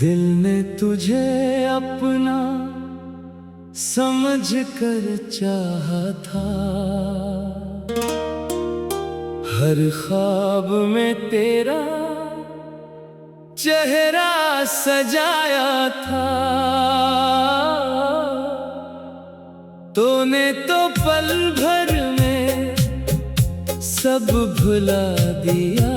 दिल ने तुझे अपना समझ कर चाहा था, हर ख्वाब में तेरा चेहरा सजाया था। तूने तो पल भर में सब भुला दिया,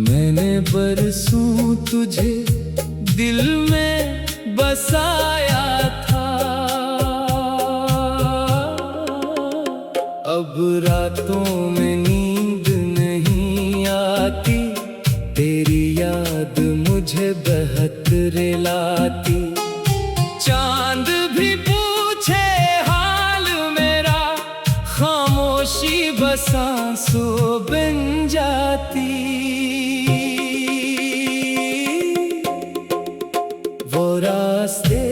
मैंने बरसों तुझे दिल में बसाया था। अब रातों में नींद नहीं आती, तेरी याद मुझे बहुत रुलाती। चांद भी पूछे हाल मेरा, खामोशी बस आंसू बन जाती। वो रास्ते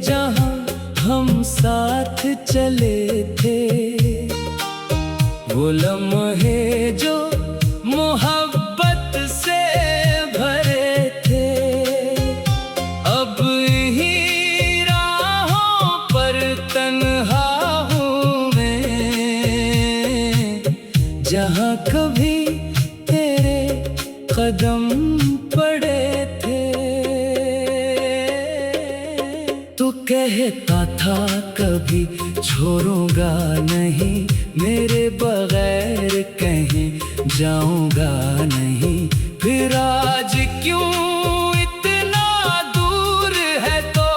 जहां हम साथ चले थे, वो लम्हे जो मोहब्बत से भरे थे, अब ही राहों पर तन्हा हूँ मैं, जहाँ कभी तेरे कदम पड़े थे। तू कहता था कभी छोड़ूंगा नहीं, मेरे बगैर कहीं जाऊंगा नहीं। फिर आज क्यों इतना दूर है, तो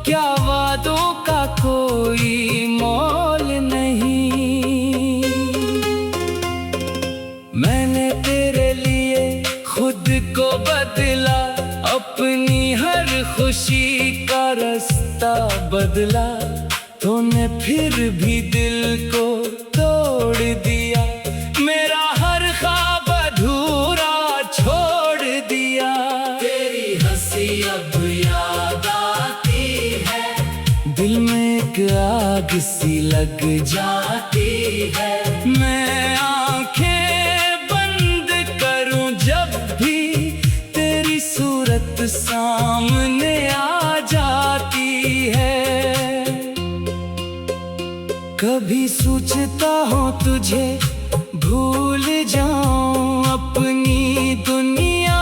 क्या वादों का कोई मोल नहीं। मैंने तेरे लिए खुद को बदला, अपनी हर खुशी का रास्ता बदला। तूने फिर भी दिल को तोड़ दिया, मेरा हर ख्वाब अधूरा छोड़ दिया। तेरी हंसी अब याद आती है, दिल में एक आग सी लग जाती है। मैं आंखें बंद करूं जब भी तेरी सूरत सामने आ जाती है। कभी सोचता हूँ तुझे भूल जाऊं, अपनी दुनिया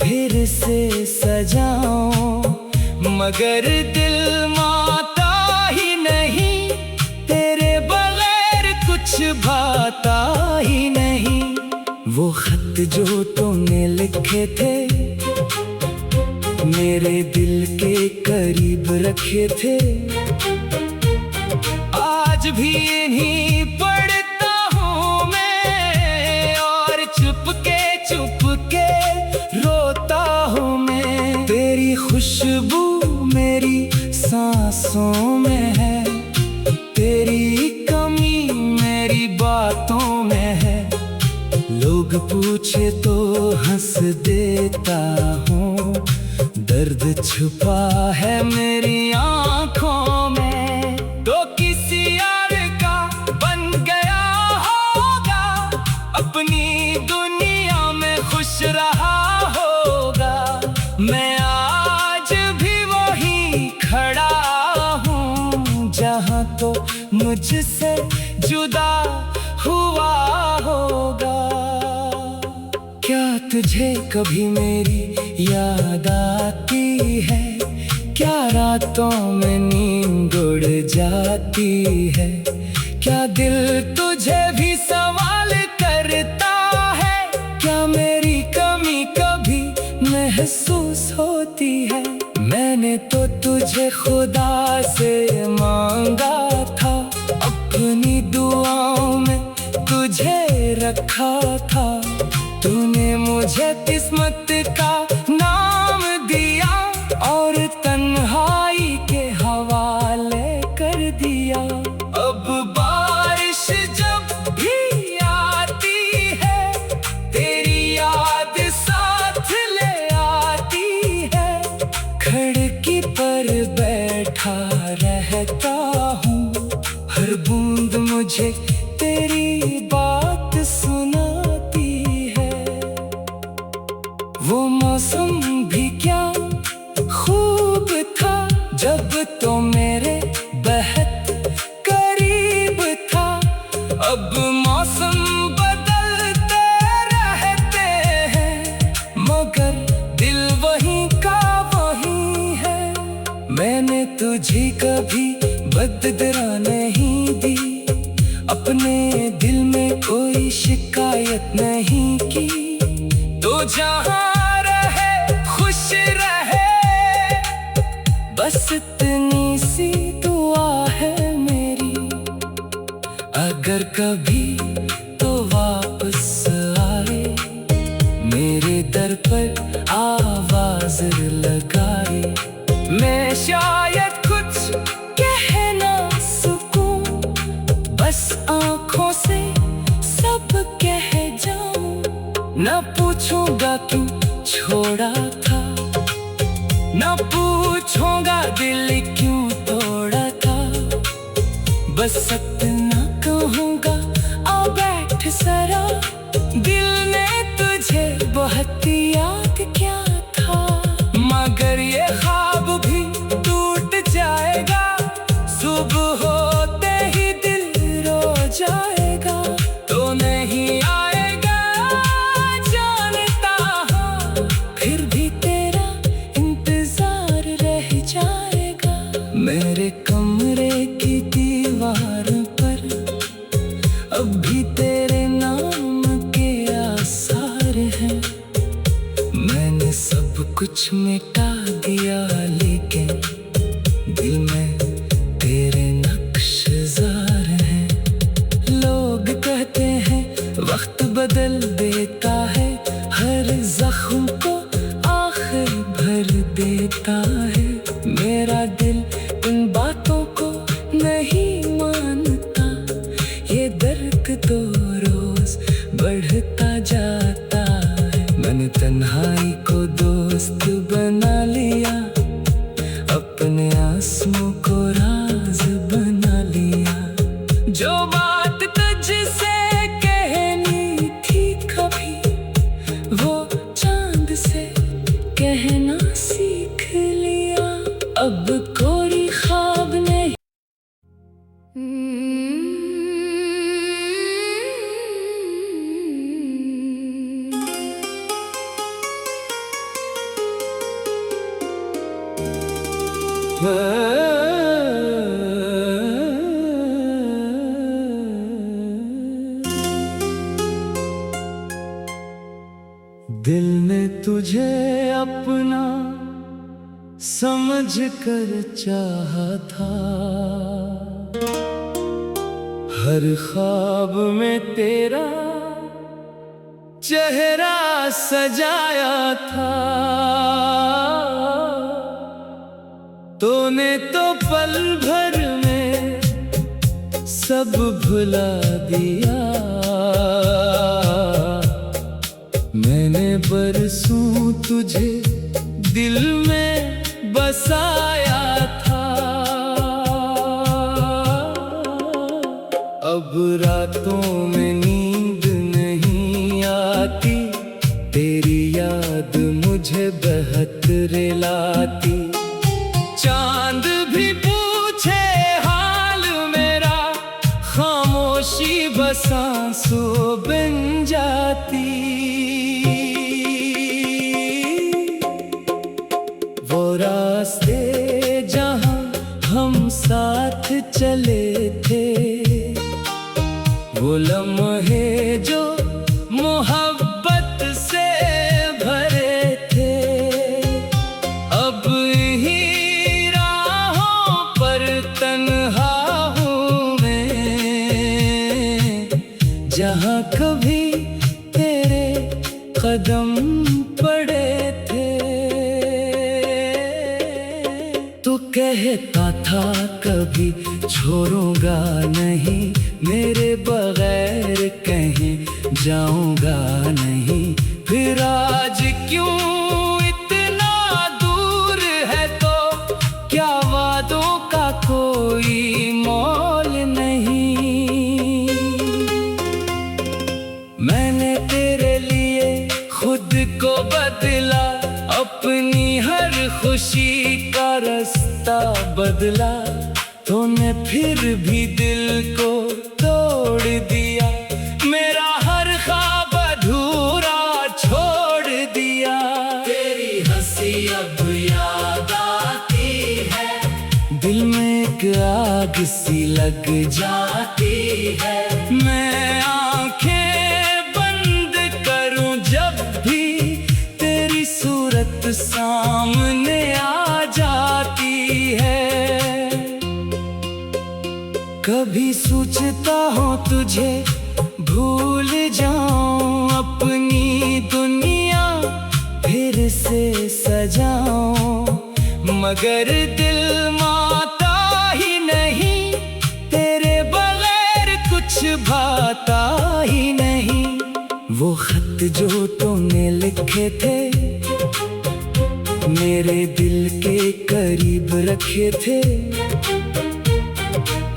फिर से सजाऊं, मगर दिल मानता ही नहीं, तेरे बगैर कुछ भाता ही नहीं। वो खत जो तूने लिखे थे, मेरे दिल के करीब रखे थे, आज भी इन्हीं पढ़ता हूँ मैं, और चुपके रोता हूँ मैं। तेरी खुशबू मेरी सांसों में है, तेरी कमी मेरी बातों में है। लोग पूछे तो हंस देता हूँ, दर्द छुपा है मेरी आँखों में। तो किसी यार का बन गया होगा, अपनी दुनिया में खुश रहा होगा। मैं आज भी वहीं खड़ा हूँ, जहाँ तो मुझसे जुदा हुआ होगा। क्या तुझे कभी मेरी याद आती है, क्या रातों में नींद उड़ जाती है। क्या दिल तुझे भी सवाल करता है, क्या मेरी कमी कभी महसूस होती है। मैंने तो तुझे खुदा से मांगा था, अपनी दुआओं में तुझे रखा था। तूने मुझे किस्मत का नाम दिया, और तन्हाई के हवाले कर दिया। अब बहता हूँ, हर बूंद मुझे तेरी बात सुनाती है। वो मौसम भी क्या खूब था, जब तो मेरे बेहद करीब था। अब मौसम बदलते रहते हैं, मगर दिल वहीं का वहीं है। मैंने तुझे कभी बददरा नहीं दी, अपने दिल में कोई शिकायत नहीं की। तो जहाँ रहे खुश रहे, बस इतनी सी दुआ है मेरी। अगर कभी तो वापस आए, मेरे दर पर आवाज लगाए। मैं शायद कुछ कह ना सकूं, बस आंखों से सब कह जाऊं। न पूछूंगा क्यों छोड़ा था, न पूछूंगा दिल क्यों तोड़ा था। बस इतना कहूंगा, आ बैठ जरा, दिल ने तुझे बहुत याद किया था। मगर ये ख्वाब भी टूट जाएगा, सुबह होते ही दिल रो जाएगा। तो नहीं आएगा जानता हूँ, फिर भी तेरा इंतजार रह जाएगा। मेरे कमरे की दीवार पर अब भी तेरे नाम के आसार हैं। मैंने सब कुछ मिटा दिया, लेकिन दिल में तेरे नक्शेदार हैं। लोग कहते हैं वक्त बदल देता है, हर जख्म को आखिर भर देता है। मेरा दिल इन बातों को नहीं मानता, ये दर्द तो रोज बढ़ता जाता है। मैंने तन्हाई को दोस्त बना लिया, अपने आंसुओं को राज बना लिया। जो बात तुझसे कहनी थी कभी, वो चांद से कहना सीख लिया। अब कोई ख्वाब नहीं। दिल ने तुझे अपना समझ कर चाहा था, हर ख्वाब में तेरा चेहरा सजाया था। तूने तो पल भर में सब भुला दिया, मैंने बरसों तुझे दिल में बसाया था। अब रातों में नींद नहीं आती, तेरी याद मुझे बहुत रुलाती। चांद भी पूछे हाल मेरा, खामोशी बस आंसू बन जाती। वो रास्ते जहां हम साथ चले थे, वो लम्हे जो मोहब्बत से भरे थे। अब ही राहों पर तन्हा हूँ मैं, जहाँ कभी तेरे कदम पड़े थे। तू कहता था कभी छोड़ूंगा नहीं, मेरे बगैर कहीं जाऊंगा नहीं। फिर आज क्यों इतना दूर है, तो क्या वादों का कोई कोई मोल नहीं। मैंने तेरे लिए खुद को बदला, अपनी हर खुशी का रास्ता बदला। तूने फिर भी दिल को तोड़ दिया, मेरा हर ख्वाब अधूरा छोड़ दिया। तेरी हंसी अब याद आती है, दिल में एक आग सी लग जाती है। मैं आंखें बंद करूं जब भी तेरी सूरत सामने आ जाती है। कभी सोचता हूँ तुझे भूल जाऊं, अपनी दुनिया फिर से सजाऊं, मगर दिल मानता ही नहीं, तेरे बगैर कुछ भाता ही नहीं। वो खत जो तूने लिखे थे, मेरे दिल के करीब रखे थे,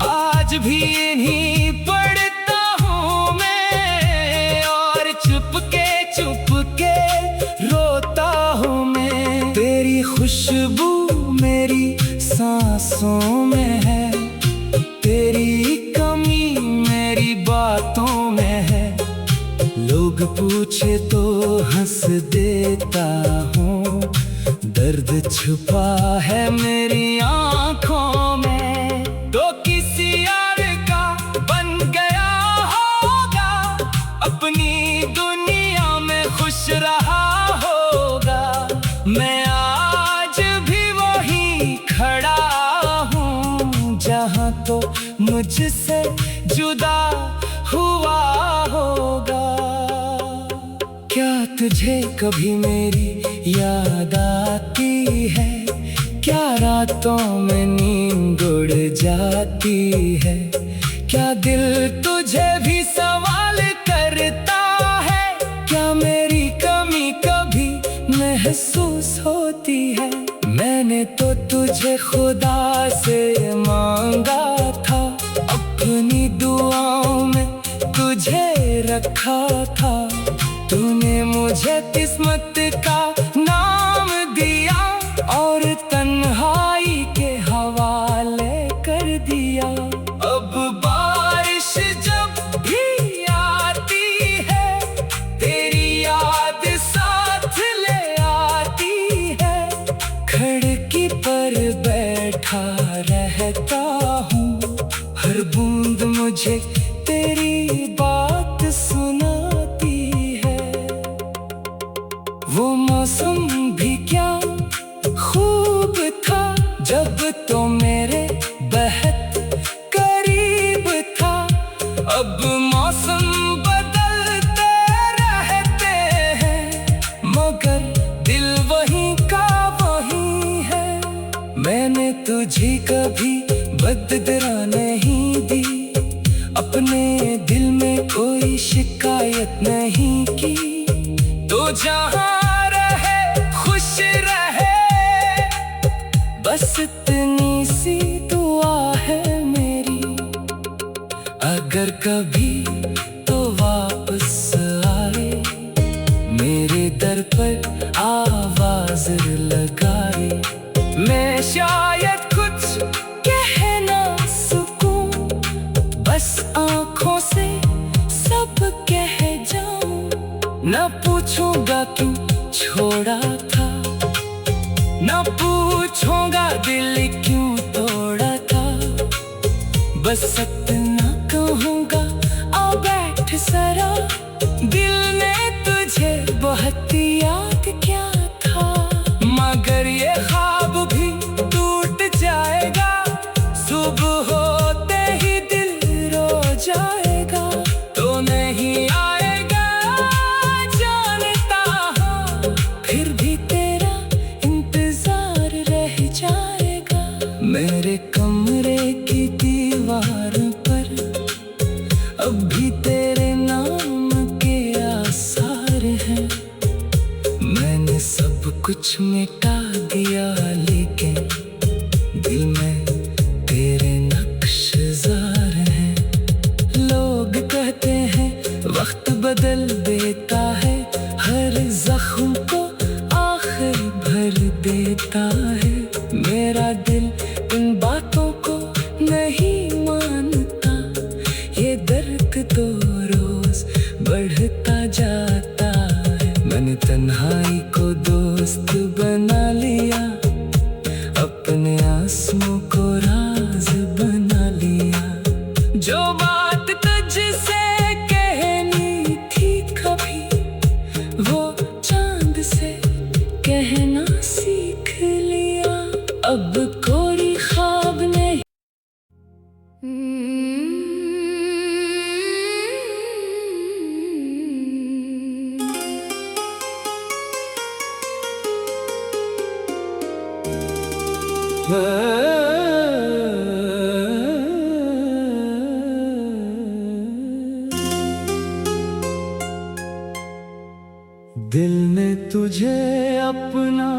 आज भी इन्हीं पढ़ता हूँ मैं, और चुपके रोता हूँ मैं। तेरी खुशबू मेरी सांसों में है, तेरी कमी मेरी बातों में है। लोग पूछे तो हंस देता हूँ, दर्द छुपा है मेरी आँखों में। तो किसी और का बन गया होगा, अपनी दुनिया में खुश रहा होगा। मैं आज भी वही खड़ा हूँ, जहाँ तो मुझसे जुदा हुआ होगा। क्या तुझे कभी मेरी याद आती है? क्या रातों में नींद उड़ जाती है? क्या दिल तुझे भी सवाल करता है? क्या मेरी कमी कभी महसूस होती है? मैंने तो तुझे खुदा से मांगा था, अपनी दुआओं में तुझे रखा था। तूने मुझे किस्मत का नाम दिया, और तन्हाई के हवाले कर दिया। अब बारिश जब भी आती है, तेरी याद साथ ले आती है। खिड़की पर बैठा रहता हूँ, हर बूंद मुझे तेरी बात सुनाती है। वो मौसम भी क्या खूब था, जब तो मेरे बेहद करीब था। अब मौसम बदलते रहते हैं, मगर दिल वहीं का वहीं है। मैंने तुझे कभी बददरा नहीं दी, अपने दिल में कोई शिकायत नहीं की। तो जहाँ रहे खुश रहे, बस इतनी सी दुआ है मेरी। अगर कभी तो वापस आए, मेरे दर पर आवाज लगाए। मैं शायद कुछ कह ना सकूं, बस आँखों से सब कह जाऊं। न पूछूंगा क्यों छोड़ा था, न पूछूंगा दिल क्यों तोड़ा था। बस इतना कहूंगा, आ बैठ जरा, दिल ने तुझे बहुत याद क्या था। मगर ये ख्वाब भी टूट जाएगा, सुबह होते ही दिल रो जाएगा। तो नहीं आएगा जानता हूँ, फिर भी तेरा इंतजार रह जाएगा। मेरे कमरे की दीवार पर अब भी तेरे नाम के आसार हैं। मैंने सब कुछ मिटा दिया, लेकिन दिल में तेरे नाम तन्हाई को दोस्त बना लिया, अपने आंसुओं को राज बना लिया। जो बात तुझसे कहनी थी कभी, वो चांद से कहना सीख लिया। अब कोई ख्वाब नहीं। दिल ने तुझे अपना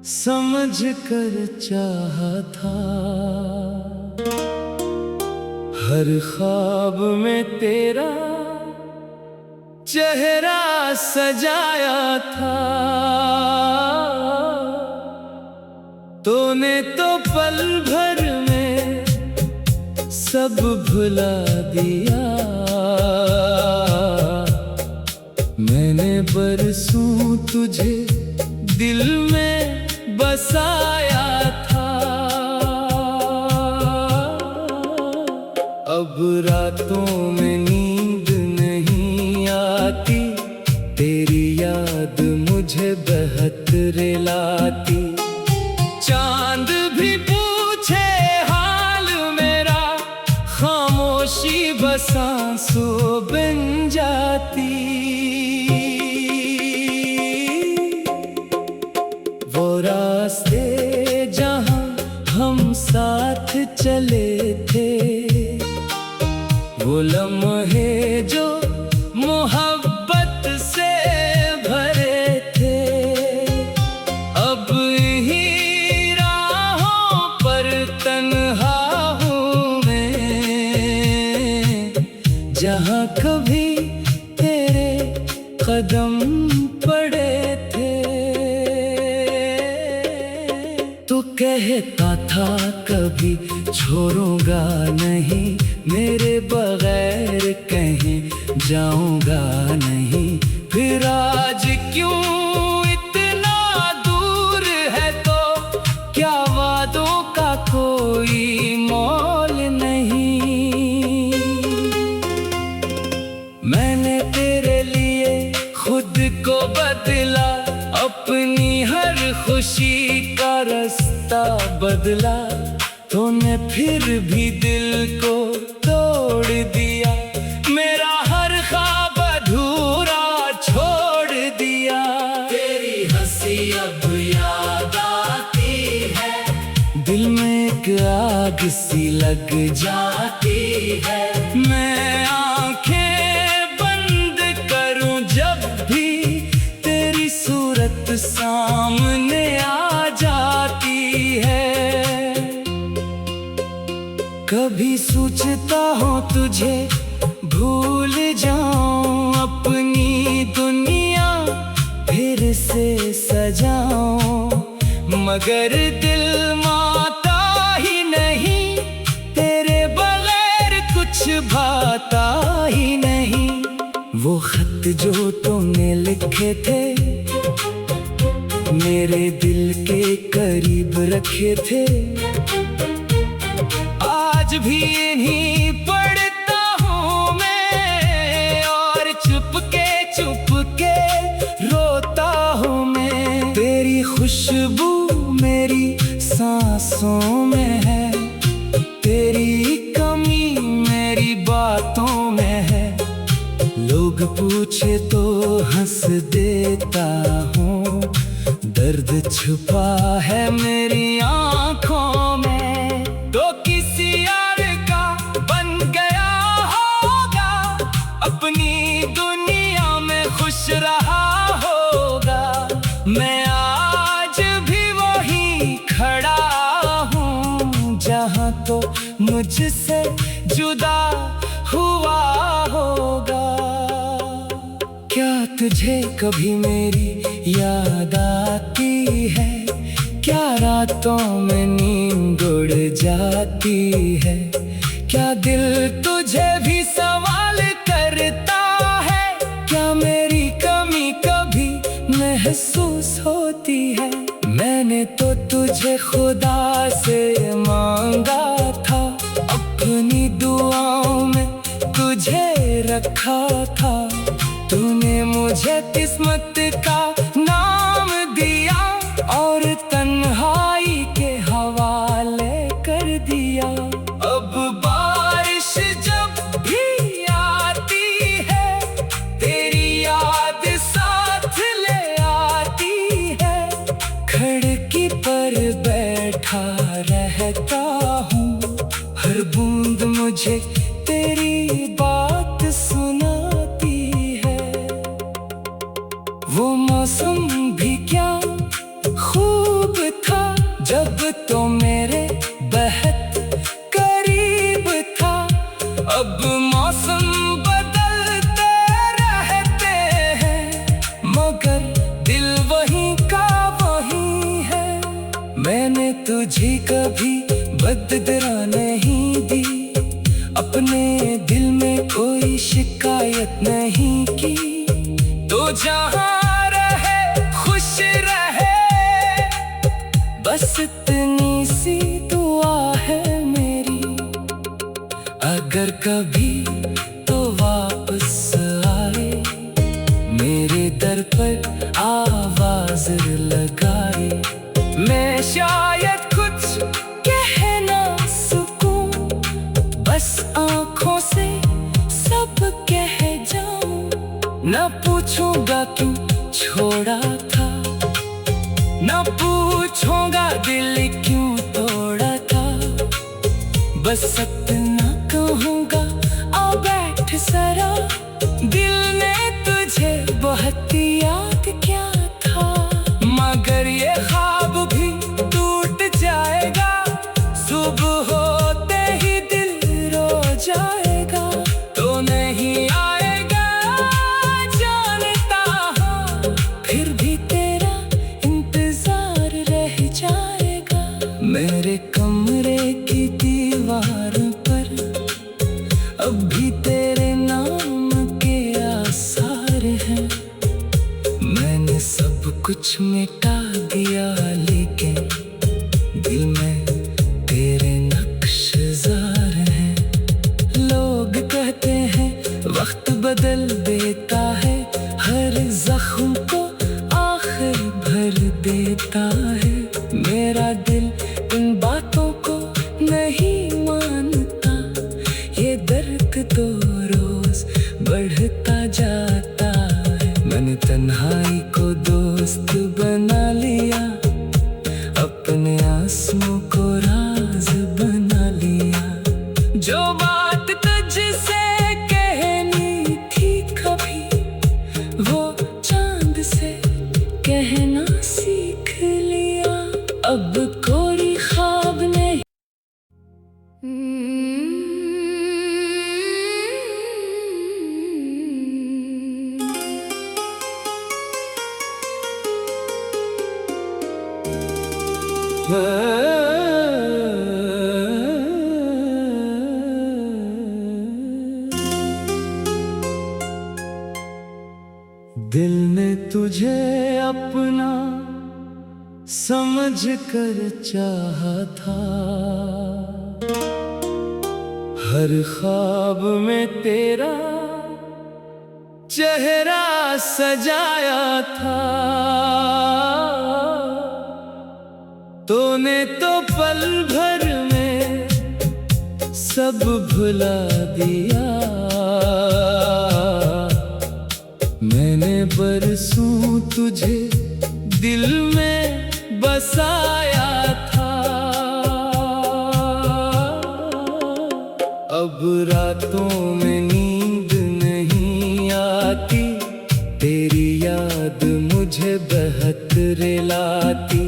समझ कर चाहा था, हर ख्वाब में तेरा चेहरा सजाया था। तूने तो पल भर में सब भुला दिया, मैंने बरसों तुझे दिल में बसाया था। अब रातों में नींद नहीं आती, तेरी याद मुझे बहुत रुलाती। चांद भी पूछे हाल मेरा, खामोशी बस आंसू बन जाती। वो रास्ते जहां हम साथ चले थे, वो लम्हे जो मोहब्बत से भरे थे, अब ही राहों पर तन्हा हूँ मैं। जहाँ कभी तेरे कदम पड़े थे, तू कहता था कभी छोड़ूंगा नहीं, मेरे बगैर कहीं जाऊंगा नहीं। फिर आज क्यों इतना दूर है, तो क्या वादों का कोई मोल नहीं। मैंने तेरे लिए खुद को बदला, अपनी हर खुशी का रास्ता बदला। तूने फिर भी दिल को तोड़ दिया, मेरा हर ख्वाब अधूरा छोड़ दिया। तेरी हंसी अब याद आती है, दिल में एक आग सी लग जाती है। मैं आंखें बंद करूं जब भी तेरी सूरत सामने आ जाती है। कभी सोचता हूँ तुझे भूल जाऊं, अपनी दुनिया फिर से सजाऊं, मगर दिल मानता ही नहीं, तेरे बगैर कुछ भाता ही नहीं। वो खत जो तूने लिखे थे, मेरे दिल के करीब रखे थे, आज भी इन्हीं पढ़ता हूँ मैं, और चुपके रोता हूँ मैं। तेरी खुशबू मेरी सांसों में है, तेरी कमी मेरी बातों में है। लोग पूछे तो हंस देता हूँ, दर्द छुपा है मेरी आँखों में। तो किसी यार का बन गया होगा, अपनी दुनिया में खुश रहा होगा। मैं आज भी वही खड़ा हूँ, जहाँ तो मुझसे जुदा हुआ होगा। क्या तुझे कभी मेरी याद आती है, क्या रातों में नींद उड़ जाती है? क्या दिल तुझे भी सवाल करता है, क्या मेरी कमी कभी खुदा से मांगा था, अपनी दुआओं में तुझे रखा था। तूने मुझे किस्मत का नाम दिया और तन्हाई के हवाले कर दिया। अब बारिश जब भी आती है, तेरी याद साथ ले आती है। खिड़की पर बैठा रहता हूँ, हर बूंद मुझे तेरी बात सुनाती है। वो मौसम भी क्या खूब था, जब तो मेरे बेहद करीब था। अब मौसम बदलते रहते हैं, मगर दिल वहीं का वहीं है। मैंने तुझे कभी बददरा नहीं दी, अपने दिल में कोई शिकायत नहीं की। तो जहाँ रहे खुश रहे, बस इतनी सी दुआ है मेरी। अगर कभी तो वापस आए, मेरे दर पर आवाज लगाए। मैं शायद कुछ कह ना सकूं, बस आँखों से सब कह जाऊं। न पूछूंगा क्यों छोड़ा था, न पूछूंगा दिल क्यों तोड़ा था। बस इतना कहूंगा, आ बैठ जरा, दिल ने तुझे बहुत याद किया था। मगर ये ख्वाब भी टूट जाएगा, सुबह होते ही दिल रो जाएगा। तो नहीं आएगा जानता हूँ, फिर भी तेरा इंतजार रह जाएगा। मेरे कमरे की दीवार पर अब भी तेरे नाम के आसार हैं। मैंने सब कुछ मिटा दिया, लेकिन दिल में तेरे नक्शेदार हैं। लोग कहते हैं वक्त बदल देता है, हर जख्म को आखिर भर देता है। मेरा दिल इन बातों को नहीं मानता, ये दर्द तो रोज बढ़ता जाता है। मैंने तन्हाई को दोस्त बना लिया, अपने आंसुओं को राज बना लिया। जो बात तुझसे कहनी थी कभी, वो चांद से कहना सीख लिया। अब कोई ख्वाब नहीं। दिल ने तुझे अपना समझ कर चाहा था, हर ख्वाब में तेरा चेहरा सजाया था। तूने तो पल भर में सब भुला दिया। मैंने बरसों तुझे दिल में बसाया था। अब रातों में नींद नहीं आती, तेरी याद मुझे बहुत रुलाती।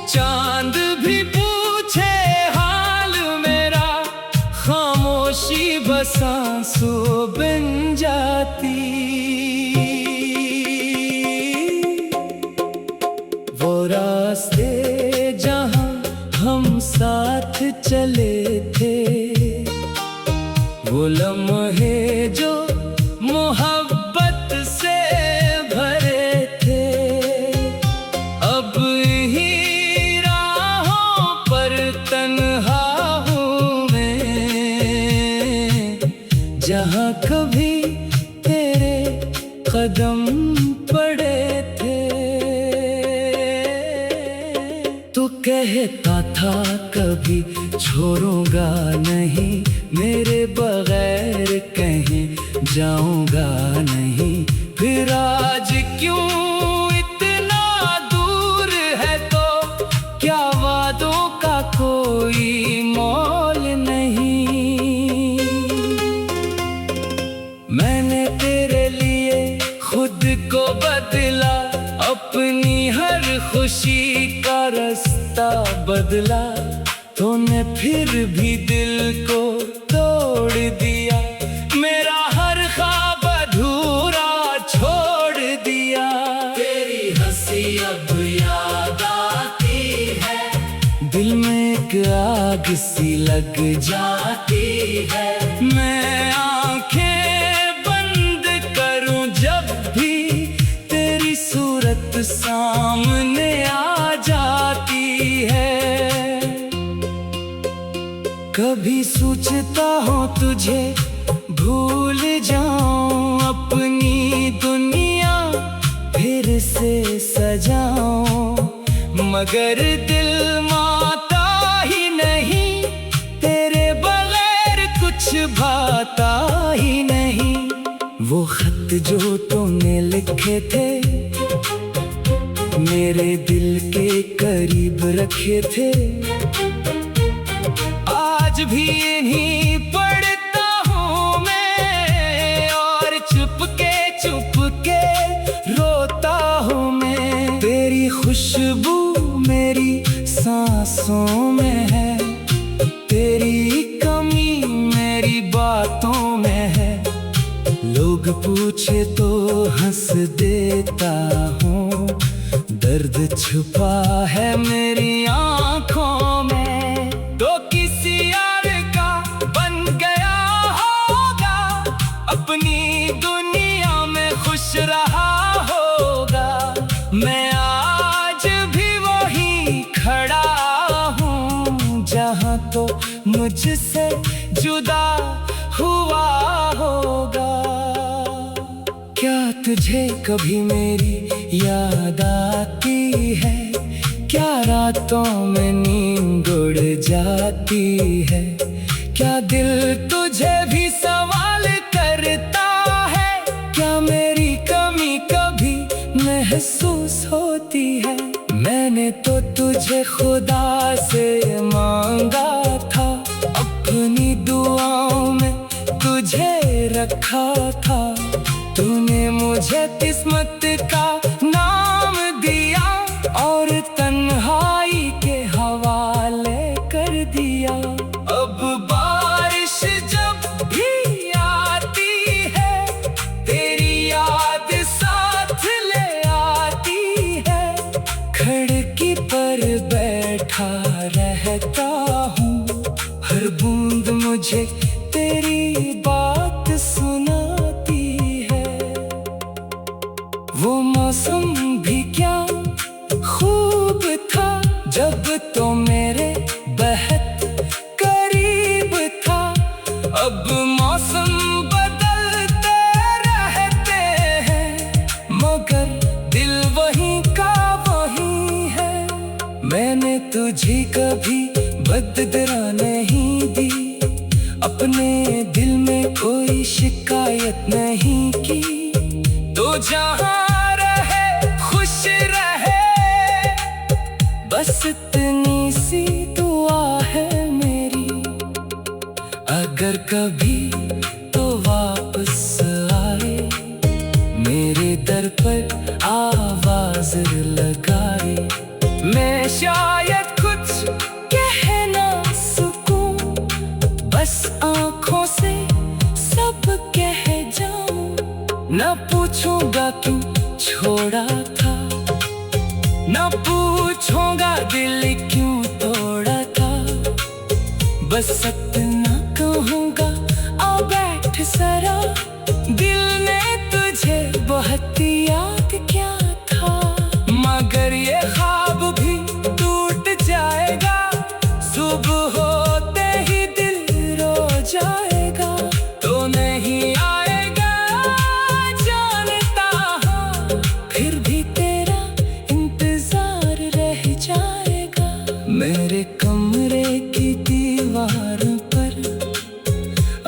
चांद भी पूछे हाल मेरा, खामोशी बस आंसू बन जाती। वो रास्ते जहां हम साथ चले थे, वो लम्हे जो मोहब्बत से भरे थे, अब ही राह जहाँ कभी तेरे कदम पड़े थे। तू कहता था कभी छोड़ूंगा नहीं, मेरे बगैर कहीं जाऊंगा नहीं। फिर आज क्यों इतना दूर है, तो क्या वादों का कोई मोल नहीं। मैंने तेरे लिए खुद को बदला, अपनी हर खुशी का रास्ता बदला। तूने फिर भी दिल को तोड़ दिया, मेरा हर ख्वाब अधूरा छोड़ दिया। तेरी हंसी अब याद आती है, दिल में एक आग सी लग जाती है। मैं आंखें बंद करूं जब भी तेरी सूरत सामने आ जाती है। कभी सोचता हूँ तुझे भूल जाऊं, अपनी दुनिया फिर से सजाऊं, मगर दिल मानता ही नहीं, तेरे बगैर कुछ भाता ही नहीं। वो खत जो तूने लिखे थे, मेरे दिल के करीब रखे थे, आज भी इन्हीं पढ़ता हूँ मैं, और चुपके रोता हूँ मैं। तेरी खुशबू मेरी सांसों में है, तेरी कमी मेरी बातों में है। लोग पूछे तो हंस देता हूँ, दर्द छुपा है मेरी आँखों में। तो किसी यार का बन गया होगा, अपनी दुनिया में खुश रहा होगा। मैं आज भी वहीं खड़ा हूँ, जहाँ तो मुझसे जुदा हुआ होगा। क्या तुझे कभी मेरी याद आती है, क्या रातों में नींद उड़ जाती है। क्या दिल तुझे भी सवाल करता है, क्या मेरी कमी कभी महसूस होती है। मैंने तो तुझे खुदा से मांगा था, अपनी दुआओं में तुझे रखा था। तूने मुझे किस्मत का नाम दिया, और तन्हाई के हवाले कर दिया। अब बारिश जब भी आती है, तेरी याद साथ ले आती है। खिड़की पर बैठा रहता हूँ, हर बूंद मुझे तेरी बात सुनाती है। वो मौसम भी क्या खूब था, जब तो मेरे बेहद करीब था। अब मौसम बदलते रहते हैं, मगर दिल वहीं का वहीं है। मैंने तुझे कभी बददरा नहीं दी, अपने दिल में कोई शिकायत नहीं की। तो जहाँ रहे खुश रहे, बस इतनी सी दुआ है मेरी। अगर कभी तो वापस आए, मेरे दर पर आवाज लगाए। मैं शायद कुछ कह ना सकूं, बस आंखों से सब कह जाऊं। न पूछूंगा क्यों छोड़ा था, न पूछूंगा दिल क्यों तोड़ा था। बस इतना कहूंगा, आ बैठ जरा, दिल ने तुझे बहुत याद किया था। मगर ये ख्वाब भी टूट जाएगा, सुबह होते ही दिल रो जाएगा। तो नहीं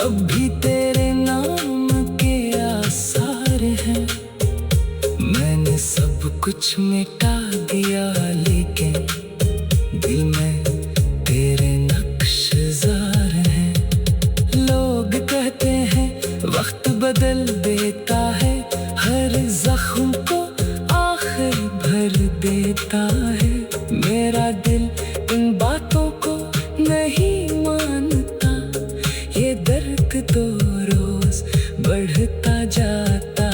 अब भी तेरे नाम के आसार हैं। मैंने सब कुछ मिटा दिया लेकिन दिल में तेरे नक्शेदार हैं। लोग कहते हैं वक्त बदल देता है, हर जख्म को आखिर भर देता है। मेरा दिल इन बातों को नहीं मानता, ये दर्द तो रोज बढ़ता जाता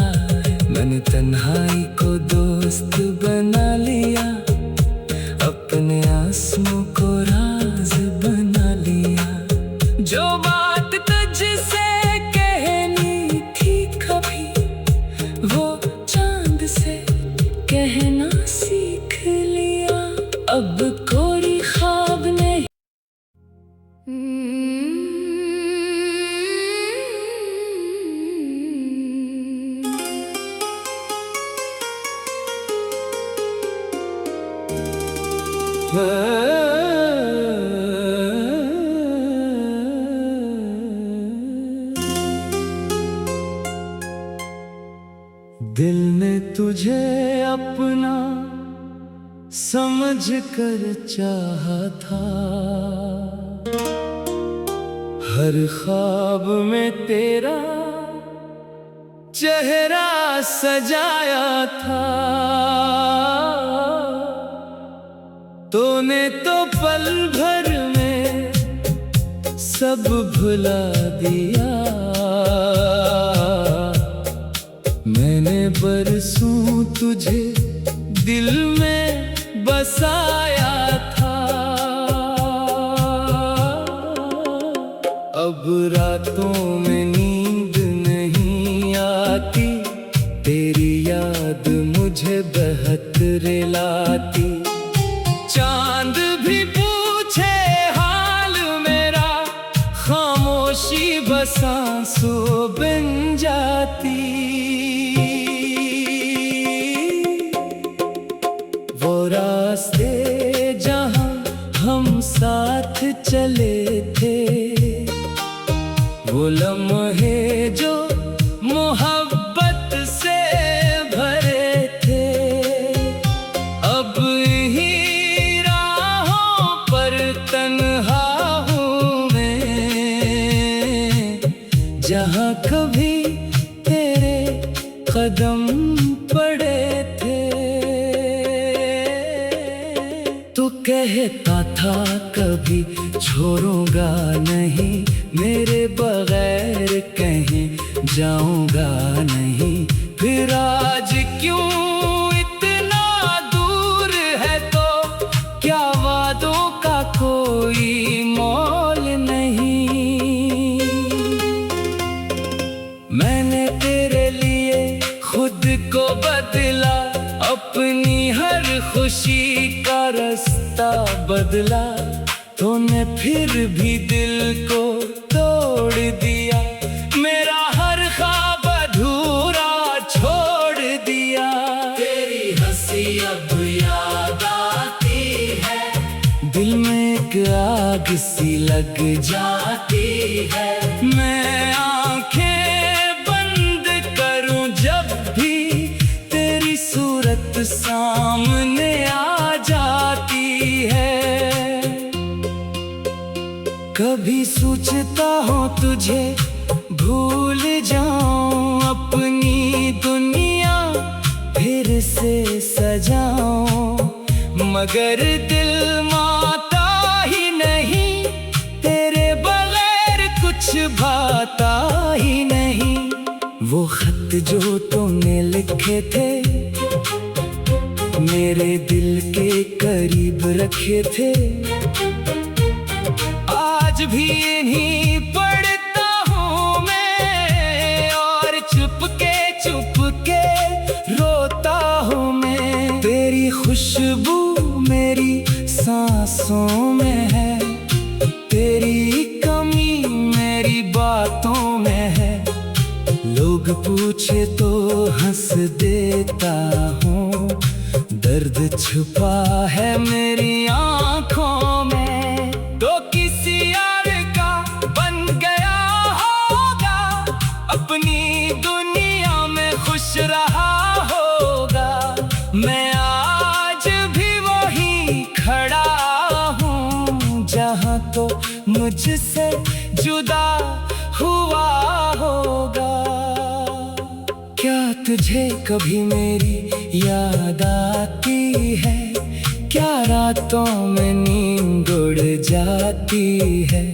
है। मैंने तन्हाई को दोस्त बना लिया, अपने आंसुओं को राज बना लिया। जो बात तुझसे कहनी थी कभी, वो चांद से कहना सीख लिया। अब कोई ख्वाब नहीं। दिल ने तुझे अपना समझ कर चाहा था, हर ख्वाब में तेरा चेहरा सजाया था। तूने तो पल भर में सब भुला दिया, मैंने बरसों तुझे दिल में बसाया था। अब रातों में नींद नहीं आती, तेरी याद मुझे बहुत रुलाती। चांद भी पूछे हाल मेरा, खामोशी बस आंसू बन जाती। वो रास्ते जहां हम साथ चले थे, वो लम्हे जो मोहब्बत से भरे थे, अब ही राहों पर तन्हा हूँ मैं। जहाँ कभी तेरे कदम पड़े थे, तू कहता था कभी छोड़ूंगा नहीं, मेरे बगैर कहीं जाऊंगा नहीं। फिर आज क्यों इतना दूर है, तो क्या वादों का कोई मोल नहीं। मैंने तेरे लिए खुद को बदला, अपनी हर खुशी का रास्ता बदला। तूने फिर भी दिल को तोड़ दिया, मेरा हर ख्वाब अधूरा छोड़ दिया। तेरी हंसी अब याद आती है, दिल में एक आग सी लग जाती है। मैं आंखें बंद करूं जब भी तेरी सूरत सामने आ जाती है। कभी सोचता हूँ तुझे भूल जाऊं, अपनी दुनिया फिर से सजाऊं, मगर दिल मानता ही नहीं, तेरे बगैर कुछ भाता ही नहीं। वो खत जो तूने लिखे थे, मेरे दिल के करीब रखे थे, आज भी इन्हीं पढ़ता हूँ मैं, और चुपके रोता हूँ मैं। तेरी खुशबू मेरी सांसों में है, तेरी कमी मेरी बातों में है। लोग पूछे तो हंस देता हूँ, दर्द छुपा है मेरी आँखों में। तो किसी यार का बन गया हो जुदा हुआ होगा। क्या तुझे कभी मेरी याद आती है? क्या रातों में नींद उड़ जाती है?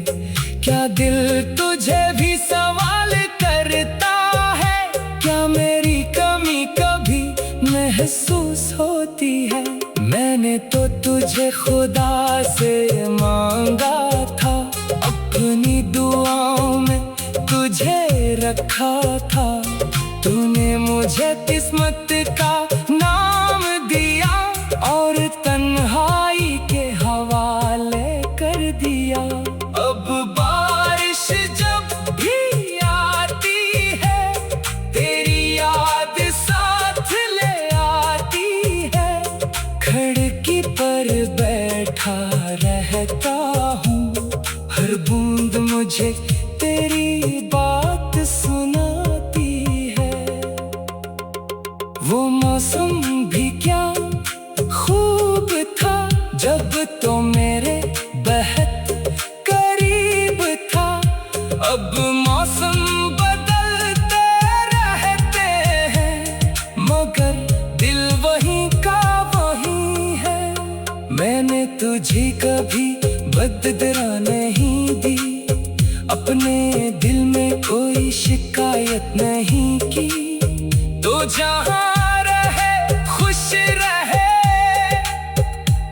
क्या दिल तुझे भी सवाल करता है? क्या मेरी कमी कभी महसूस होती है? मैंने तो तुझे खुदा से मांगा था, अपनी दुआओं में तुझे रखा था। तूने मुझे किस्मत का नाम दिया और तन्हाई के हवाले कर दिया। अब बारिश जब भी आती है, तेरी याद साथ ले आती है। खिड़की पर बैठा रहता हूँ, हर बूंद मुझे तेरी बात सुनाती है। वो मौसम भी क्या खूब था, जब तो मेरे बेहद करीब था। अब मौसम बदलते रहते हैं, मगर दिल वहीं का वहीं है। मैंने तुझे कभी बददरा नहीं दी, अपने दिल में कोई शिकायत नहीं की। तो जहाँ रहे खुश रहे,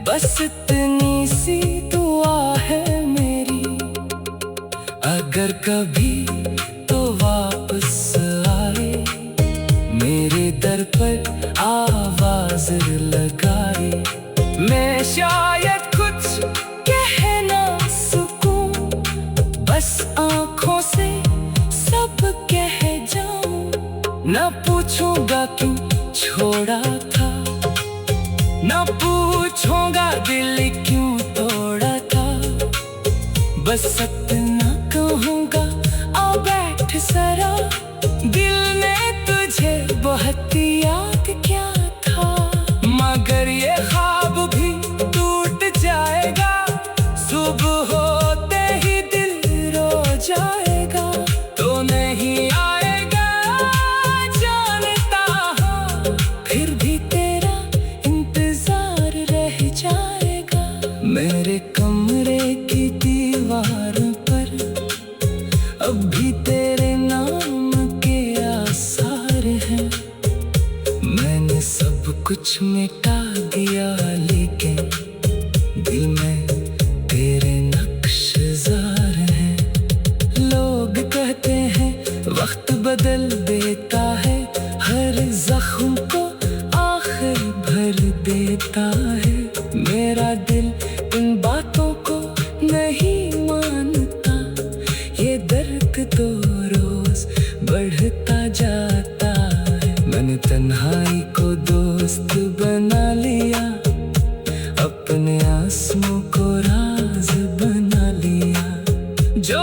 बस इतनी सी दुआ है मेरी। अगर कभी तो वापस आए, मेरे दर पर आवाज लगाए। मैं शायद कुछ कह ना सकूं, बस आँखों से सब कह जाऊं। न पूछूंगा क्यों छोड़ा था, न पूछूंगा दिल क्यों तोड़ा था। बस इतना कहूंगा, आ बैठ जरा, दिल ने तुझे बहुत याद किया था। मगर ये ख्वाब भी टूट जाएगा, सुबह होते ही दिल रो जाएगा। तो नहीं आएगा जानता हूँ, फिर भी तेरा इंतजार रह जाएगा। मेरे कमरे की दीवार पर अब भी तेरे नाम के आसार हैं। मैंने सब कुछ मिटा दिया, लेकिन दिल में तेरे नक्शेदार हैं। लोग कहते हैं वक्त बदल देता है, हर जख्म को आखिर भर देता है। मेरा दिल इन बातों को नहीं मानता, ये दर्द तो रोज बढ़ता जाता है। मैंने तन्हाई को दोस्त बना लिया, अपने आंसुओं को राज बना लिया। जो